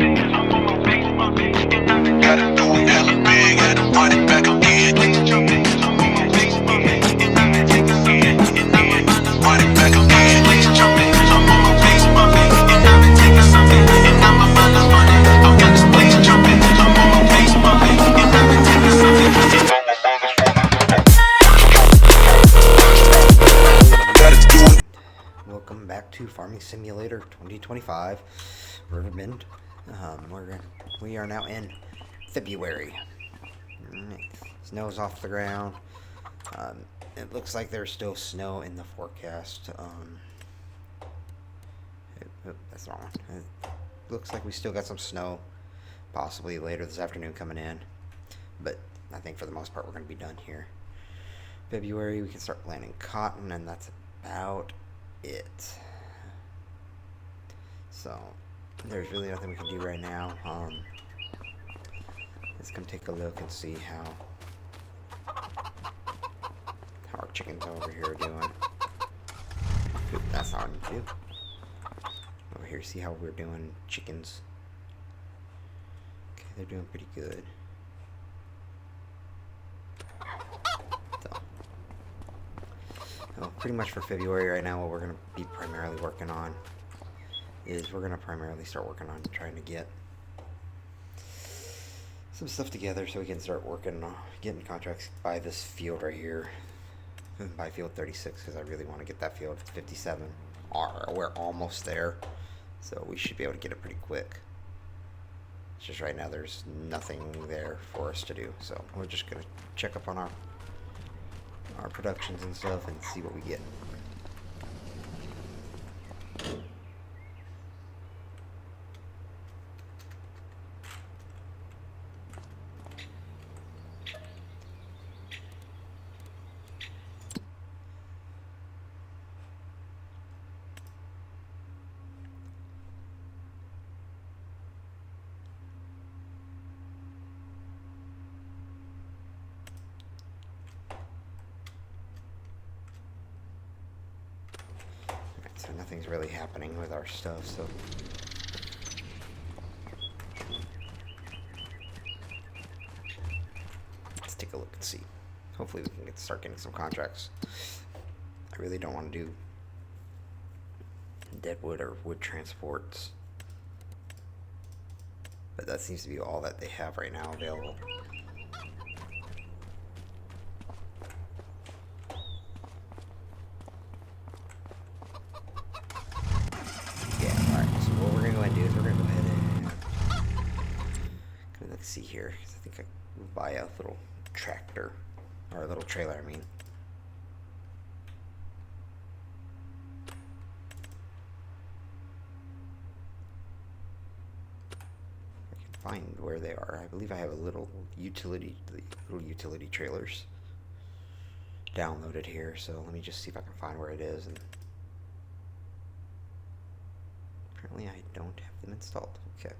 Gotta do it hella big, had to run it back again. Run it back again. I'm on my face bumping, and I've been taking something, and I'm about to run it. I'm got this place jumping. I'm on my face bumping, and I've been taking something, and I'm gotta do it. Welcome back to Farming Simulator 2025, Riverbend. We are now in February. Snow's off the ground. It looks like there's still snow in the forecast. That's wrong. It looks like we still got some snow, possibly later this afternoon coming in. But I think for the most part we're going to be done here. February, we can start planting cotton, and that's about it. So there's really nothing we can do right now. Let's come take a look and see how our chickens over here are doing. Oop, that's not what I need to do. Over here, see how we're doing, chickens. Okay, they're doing pretty good. So pretty much for February right now, what we're going to be primarily working on is we're going to primarily start working on trying to get some stuff together so we can start working on getting contracts by this field right here, by field 36, because I really want to get that field. It's 57. We're almost there, so we should be able to get it pretty quick. It's just right now there's nothing there for us to do, so we're just going to check up on our productions and stuff and see what we get. So nothing's really happening with our stuff, so let's take a look and see. Hopefully we can start getting some contracts. I really don't want to do deadwood or wood transports, but that seems to be all that they have right now available. Let's see here. I think I will buy a little tractor, or a little trailer, I mean. I can find where they are. I believe I have a little utility trailers downloaded here, so let me just see if I can find where it is. And apparently I don't have them installed. Okay.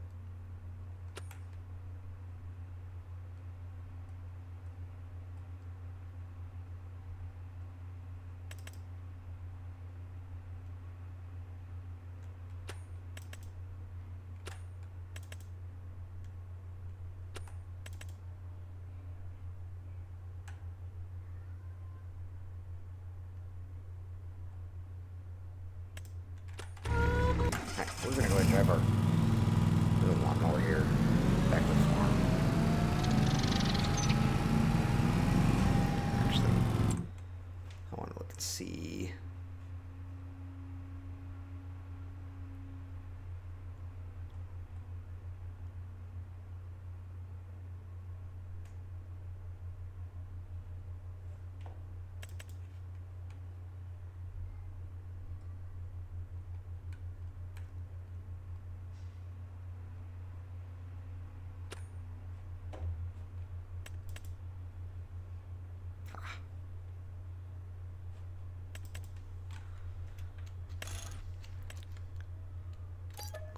We're gonna go ahead and drive our little lawnmower here back to the farm. Actually, I want to look and see.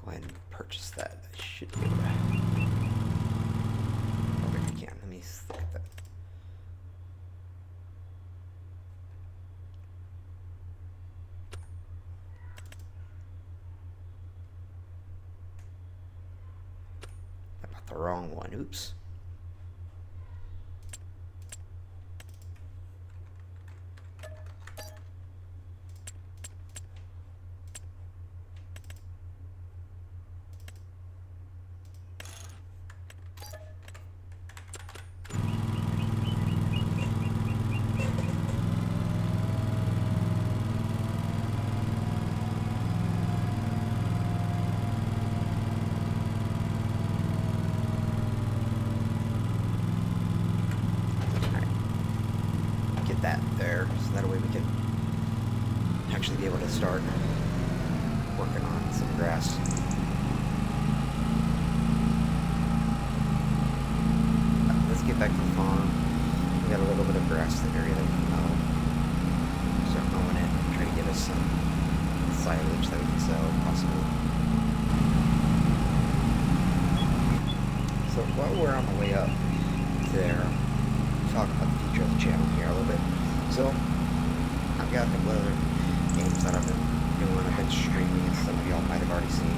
Go ahead and purchase that. I should be able to. Oh, wait, I can. Let me look at that. the wrong one. Oops. That there, so that way we can actually be able to start working on some grass. Let's get back to the farm. We got a little bit of grass area that we can mow. Start mowing it and try to get us some silage that we can sell, possibly. So while we're on the way up there, talk about the future of the channel here a little bit. So I've got a couple other games that I've been doing. I've been streaming, as some of y'all might have already seen.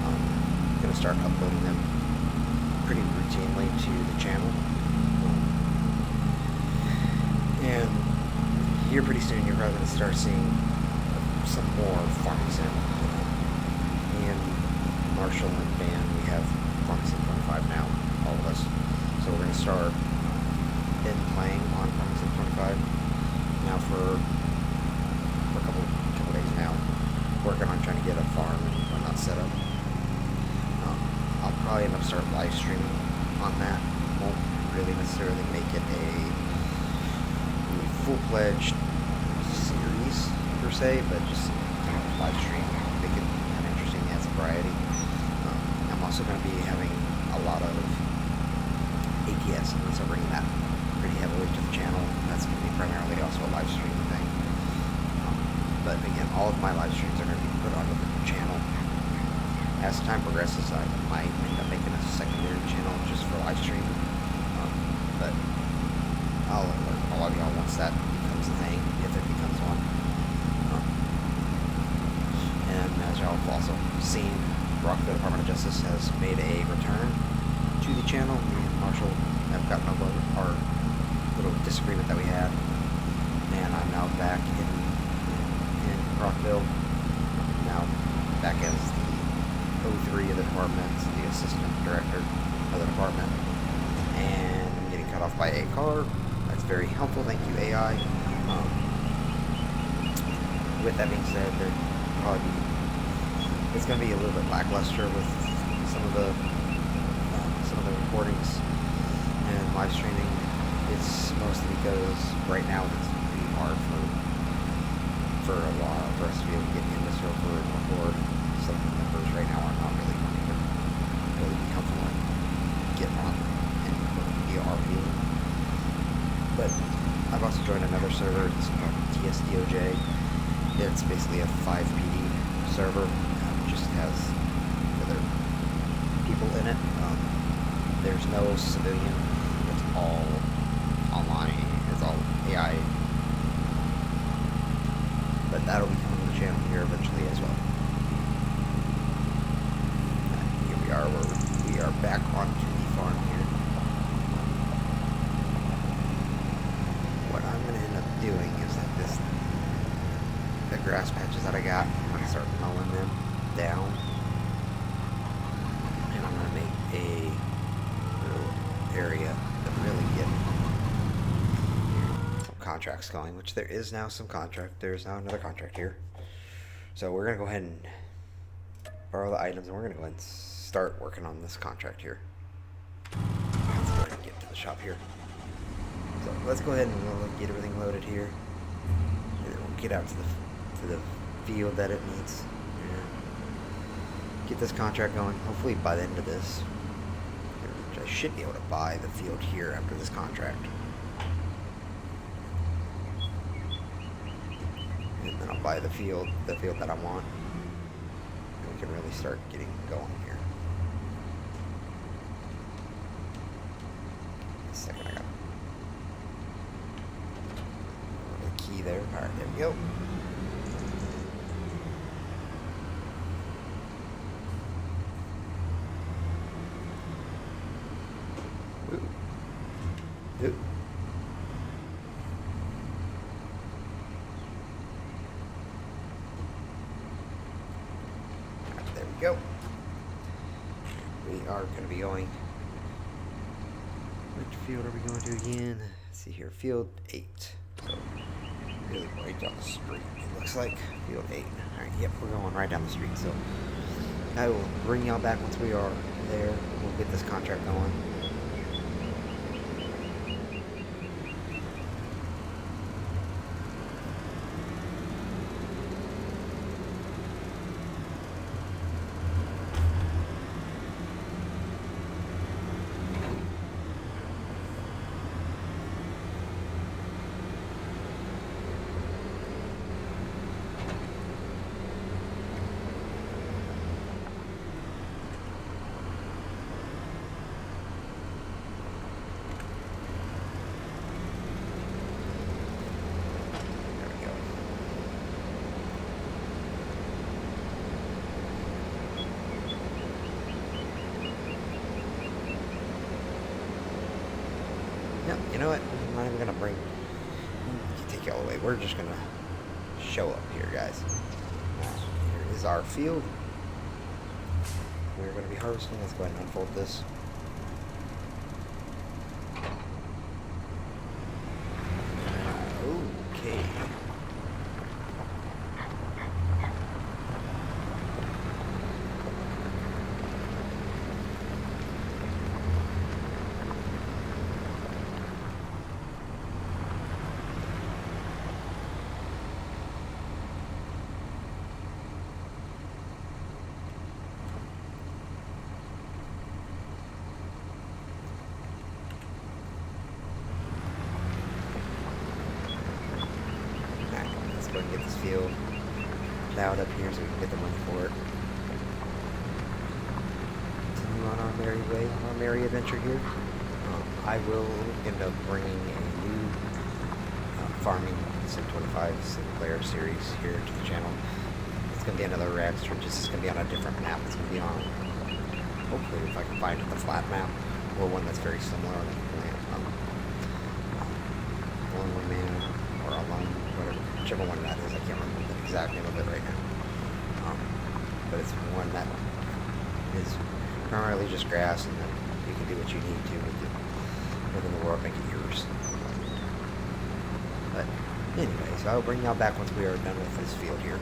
I'm going to start uploading them pretty routinely to the channel. And here pretty soon you're probably going to start seeing some more farming sim. And Marshall and Van, we have farming sim 25 now, all of us. So we're going to start been playing on Farming Sim 25 now for a couple days now, working on trying to get a farm and whatnot set up. I'll probably end up start live streaming on that. Won't really necessarily make it a full-fledged series per se, but just live stream, make it kind of interesting as a variety. I'm also going to be having a lot of ATS, and so bringing that pretty heavily to the channel. That's going to be primarily also a live stream thing. But again, all of my live streams are going to be put onto the channel. As time progresses, I might end up making a secondary channel just for live streaming. But I'll alert all of y'all once that becomes a thing, if it becomes one. And as y'all have also seen, Rockville Department of Justice has made a return to the channel. Me and Marshall have gotten over our little disagreement that we had, and I'm now back in Rockville, now back as the O3 of the department, the assistant director of the department, and I'm getting cut off by a car. That's very helpful, thank you AI. With that being said, it's going to be a little bit lackluster with some of the recordings and live streaming. It's mostly because right now it's pretty hard for a while for us to be able to get in the server and record. Some members right now are not really going to really be comfortable getting on and via RP. But I've also joined another server. It's called TSDOJ. It's basically a 5PD server. It just has other people in it. There's no civilian. It's all online. It's all AI. But that'll be coming to the channel here eventually as well. And here we are. We are back onto the farm here. What I'm going to end up doing is that the grass patches that I got, I'm going to start mowing them down. And I'm going to make a little area to really get some contracts going, which there is now some contract. There's now another contract here. So we're going to go ahead and borrow the items, and we're going to go ahead and start working on this contract here. Let's go ahead and get to the shop here. So let's go ahead and we'll get everything loaded here. And then we'll get out to the field that it needs. Get this contract going. Hopefully by the end of this, I should be able to buy the field here after this contract. And then I'll buy the field that I want. And we can really start getting going here. A second, I got the key there. Alright, there we go. we are going to be going. Which field are we going to again? Let's see here, field 8. So, really right down the street, it looks like. Field 8. Alright, yep, we're going right down the street. So, I will bring y'all back once we are there. We'll get this contract going. Yep, you know what? I'm not even gonna take you all the way. We're just gonna show up here, guys. Here is our field. We're gonna be harvesting. Let's go ahead and unfold this. Okay. Let's go and get this field plowed up here so we can get the money for it. Continue on our merry way, on our merry adventure here. I will end up bringing a new farming FS25 single player series here to the channel. It's going to be another Rex, or just going to be on a different map. It's going to be on, hopefully if I can find the flat map, or one that's very similar on Lonely Man, or Alone, whatever, whichever one that is. I can't remember the exact name of it right now. But it's one that is primarily just grass, and then you can do what you need to with it within the world, make it yours. But anyways, I'll bring y'all back once we are done with this field here.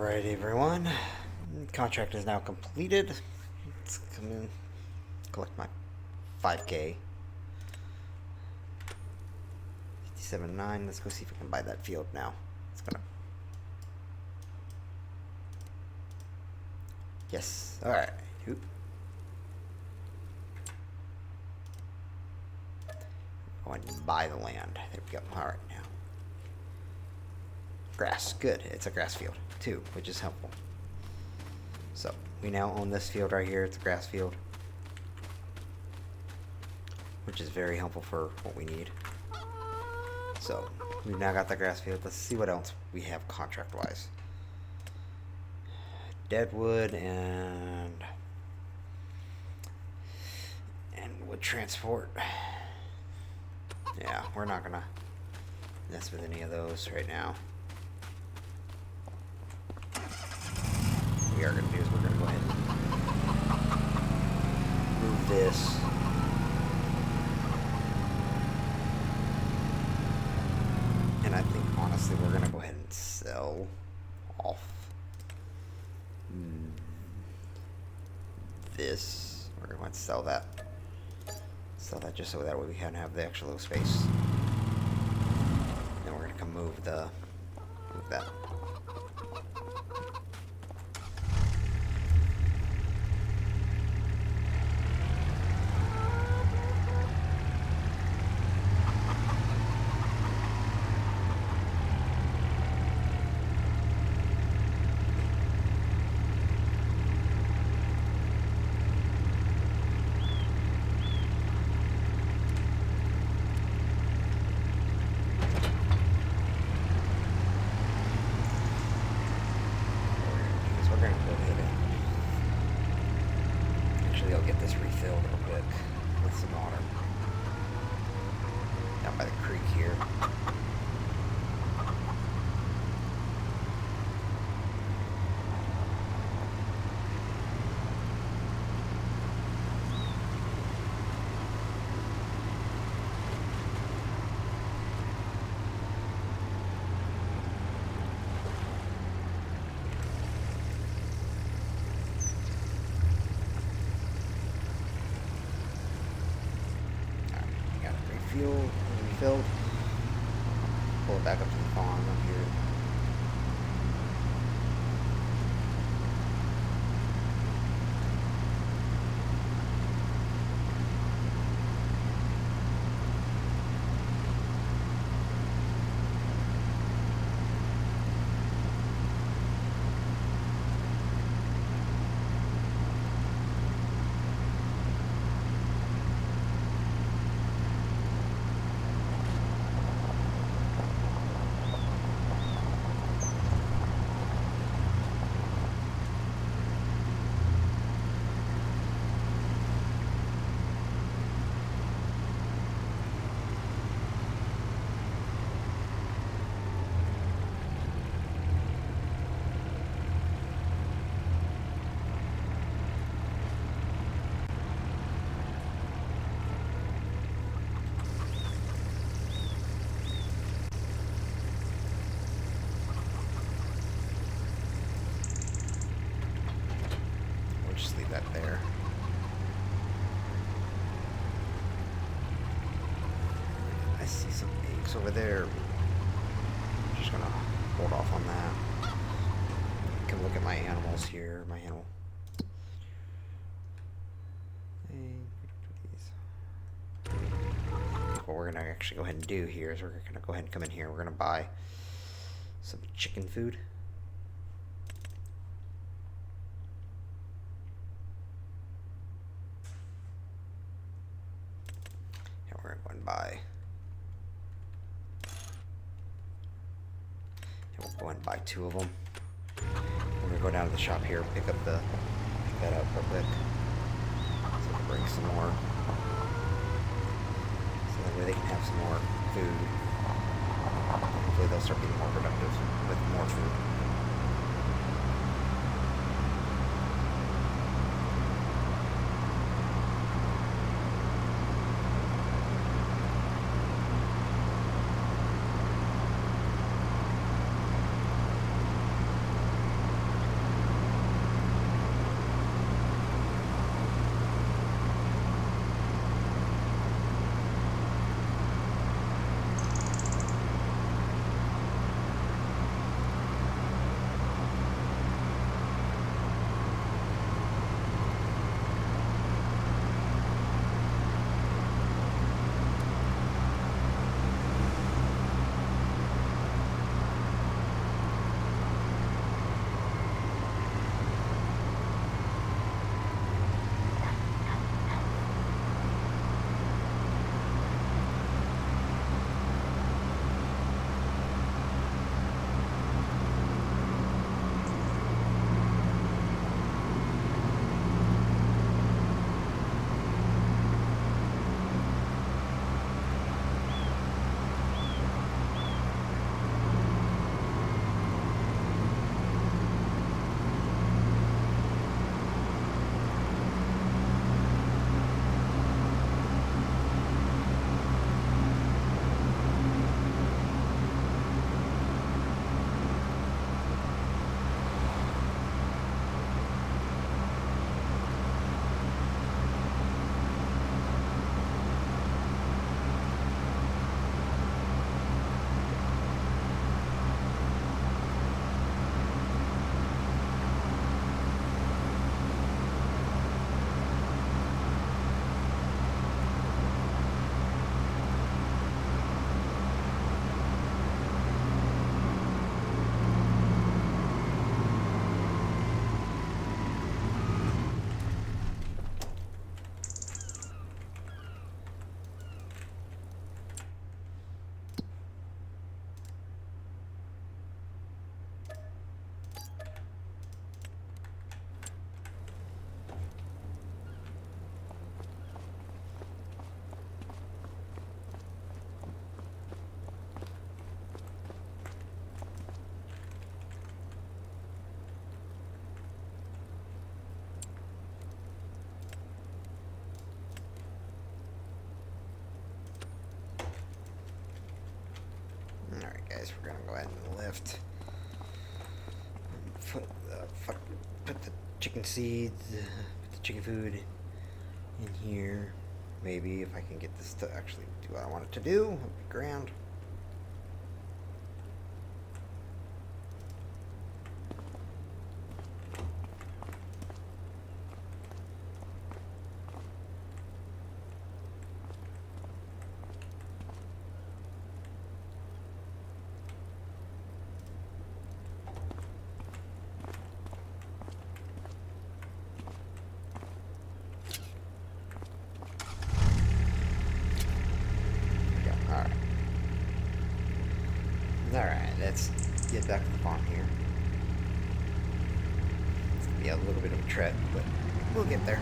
Alright, everyone. Contract is now completed. Let's come in, collect my 5K. 57.9. Let's go see if we can buy that field now. It's gonna. Yes. Alright. Oop. Go ahead and buy the land. There we go. Alright, now. Grass. Good. It's a grass field, too, which is helpful. So, we now own this field right here. It's a grass field, which is very helpful for what we need. So, we've now got the grass field. Let's see what else we have contract-wise. Deadwood and wood transport. Yeah, we're not gonna mess with any of those right now. What we are gonna do is we're gonna go ahead and move this. And I think honestly we're gonna go ahead and sell off this. We're going to sell that. Sell that just so that way we can have the extra little space. Then we're going to come move that. I'll get this refilled real quick with some water down by the creek here. Refilled. Pull it back up to the farm up here. Just leave that there. I see some eggs over there. I'm just gonna hold off on that. Come look at my animals here. My animal. What we're gonna actually go ahead and do here is we're gonna go ahead and come in here. We're gonna buy some chicken food. We're going to buy. And we'll go and buy 2 of them. We're going to go down to the shop here, pick that up real quick. So we'll bring some more. So that way they can have some more food. Hopefully they'll start being more productive with more food. guess we're gonna go ahead and lift. Put the chicken seeds, put the chicken food in here. Maybe if I can get this to actually do what I want it to do, it'll be grand. Alright, let's get back to the farm here. It's gonna be a little bit of a trek, but we'll get there.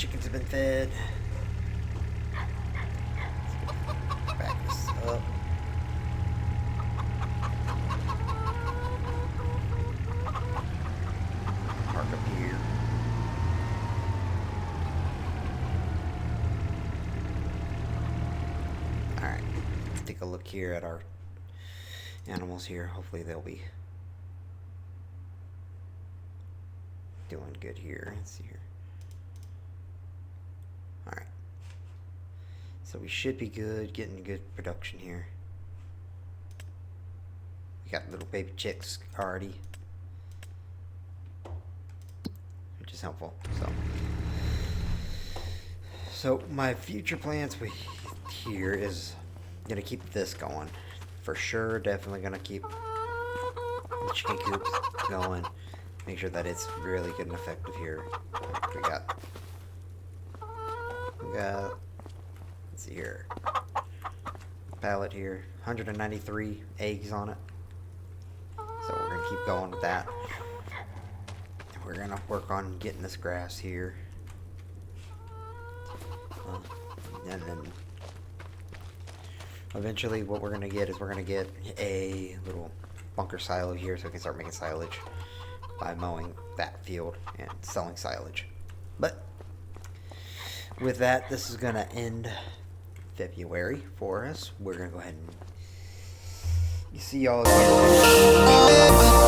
chickens have been fed. Back this up. Park up here. Alright, let's take a look here at our animals here. Hopefully they'll be doing good here. Let's see here. Alright. So we should be good, getting good production here. We got little baby chicks already, which is helpful. So my future plans here is gonna keep this going for sure. Definitely gonna keep the chicken coops going. Make sure that it's really good and effective here. We got let's see here, pallet here, 193 eggs on it. So we're gonna keep going with that. We're gonna work on getting this grass here, and then eventually what we're gonna get is we're gonna get a little bunker silo here so we can start making silage by mowing that field and selling silage. But with that, this is gonna end February for us. We're gonna go ahead and see y'all again.